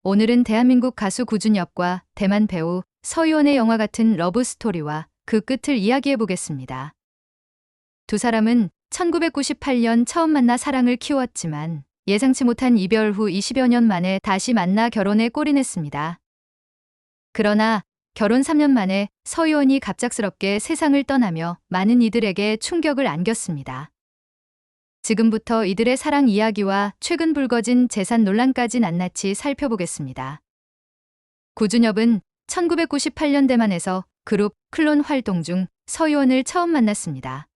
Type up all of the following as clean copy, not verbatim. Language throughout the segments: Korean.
오늘은 대한민국 가수 구준엽과 대만 배우 서유원의 영화 같은 러브 스토리와 그 끝을 이야기해 보겠습니다. 두 사람은 1998년 처음 만나 사랑을 키웠지만 예상치 못한 이별 후 20여 년 만에 다시 만나 결혼에 골인했습니다. 그러나 결혼 3년 만에 서유원이 갑작스럽게 세상을 떠나며 많은 이들에게 충격을 안겼습니다. 지금부터 이들의 사랑 이야기와 최근 불거진 재산 논란까지 낱낱이 살펴보겠습니다. 구준엽은 1998년 대만에서 그룹 클론 활동 중 서유원을 처음 만났습니다.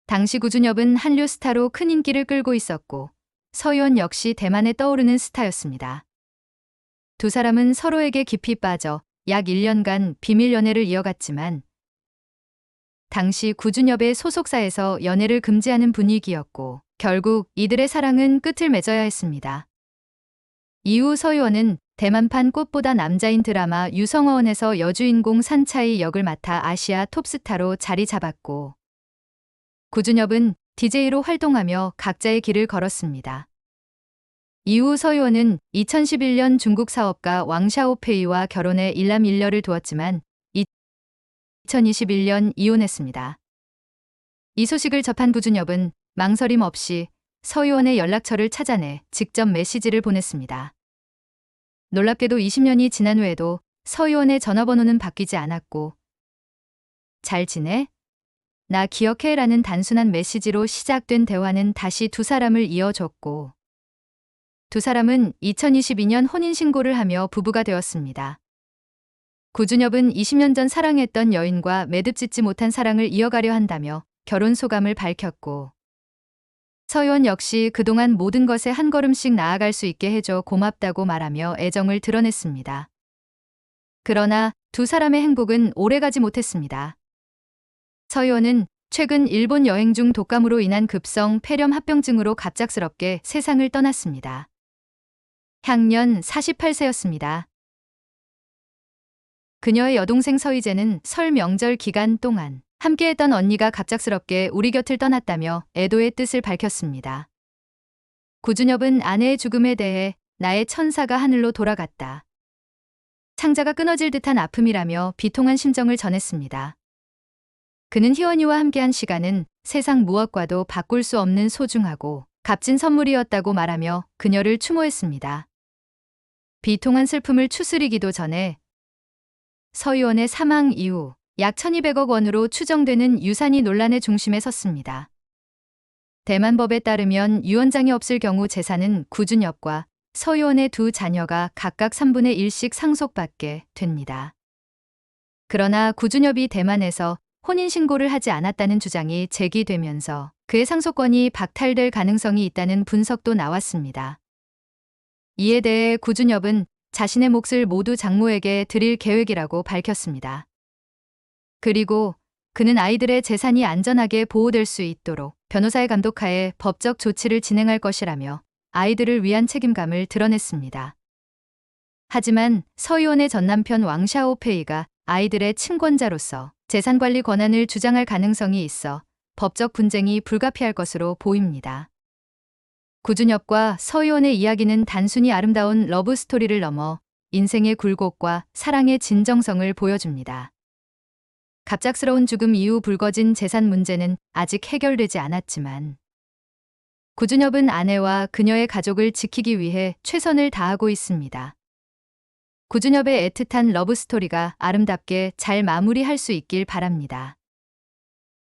당시 구준엽은 한류 스타로 큰 인기를 끌고 있었고 서유원 역시 대만에 떠오르는 스타였습니다. 두 사람은 서로에게 깊이 빠져 약 1년간 비밀 연애를 이어갔지만 당시 구준엽의 소속사에서 연애를 금지하는 분위기였고 결국 이들의 사랑은 끝을 맺어야 했습니다. 이후 서유원은 대만판 꽃보다 남자인 드라마 유성어원에서 여주인공 산차이 역을 맡아 아시아 톱스타로 자리 잡았고 구준엽은 DJ로 활동하며 각자의 길을 걸었습니다. 이후 서유원은 2011년 중국 사업가 왕샤오페이와 결혼해 일남일녀를 두었지만 2021년 이혼했습니다. 이 소식을 접한 구준엽은 망설임 없이 서유원의 연락처를 찾아내 직접 메시지를 보냈습니다. 놀랍게도 20년이 지난 후에도 서유원의 전화번호는 바뀌지 않았고 잘 지내? 나 기억해? 라는 단순한 메시지로 시작된 대화는 다시 두 사람을 이어줬고 두 사람은 2022년 혼인신고를 하며 부부가 되었습니다. 구준엽은 20년 전 사랑했던 여인과 매듭짓지 못한 사랑을 이어가려 한다며 결혼 소감을 밝혔고 서유원 역시 그동안 모든 것에 한 걸음씩 나아갈 수 있게 해줘 고맙다고 말하며 애정을 드러냈습니다. 그러나 두 사람의 행복은 오래가지 못했습니다. 서유원은 최근 일본 여행 중 독감으로 인한 급성 폐렴 합병증으로 갑작스럽게 세상을 떠났습니다. 향년 48세였습니다. 그녀의 여동생 서희재는 설 명절 기간 동안 함께했던 언니가 갑작스럽게 우리 곁을 떠났다며 애도의 뜻을 밝혔습니다. 구준엽은 아내의 죽음에 대해 나의 천사가 하늘로 돌아갔다. 창자가 끊어질 듯한 아픔이라며 비통한 심정을 전했습니다. 그는 희원이와 함께한 시간은 세상 무엇과도 바꿀 수 없는 소중하고 값진 선물이었다고 말하며 그녀를 추모했습니다. 비통한 슬픔을 추스리기도 전에 서유원의 사망 이후 약 1200억 원으로 추정되는 유산이 논란의 중심에 섰습니다. 대만 법에 따르면 유언장이 없을 경우 재산은 구준엽과 서유원의 두 자녀가 각각 3분의 1씩 상속받게 됩니다. 그러나 구준엽이 대만에서 혼인신고를 하지 않았다는 주장이 제기되면서 그의 상속권이 박탈될 가능성이 있다는 분석도 나왔습니다. 이에 대해 구준엽은 자신의 몫을 모두 장모에게 드릴 계획이라고 밝혔습니다. 그리고 그는 아이들의 재산이 안전하게 보호될 수 있도록 변호사의 감독하에 법적 조치를 진행할 것이라며 아이들을 위한 책임감을 드러냈습니다. 하지만 서유원의 전남편 왕샤오페이가 아이들의 친권자로서 재산관리 권한을 주장할 가능성이 있어 법적 분쟁이 불가피할 것으로 보입니다. 구준엽과 서유원의 이야기는 단순히 아름다운 러브 스토리를 넘어 인생의 굴곡과 사랑의 진정성을 보여줍니다. 갑작스러운 죽음 이후 불거진 재산 문제는 아직 해결되지 않았지만 구준엽은 아내와 그녀의 가족을 지키기 위해 최선을 다하고 있습니다. 구준엽의 애틋한 러브 스토리가 아름답게 잘 마무리할 수 있길 바랍니다.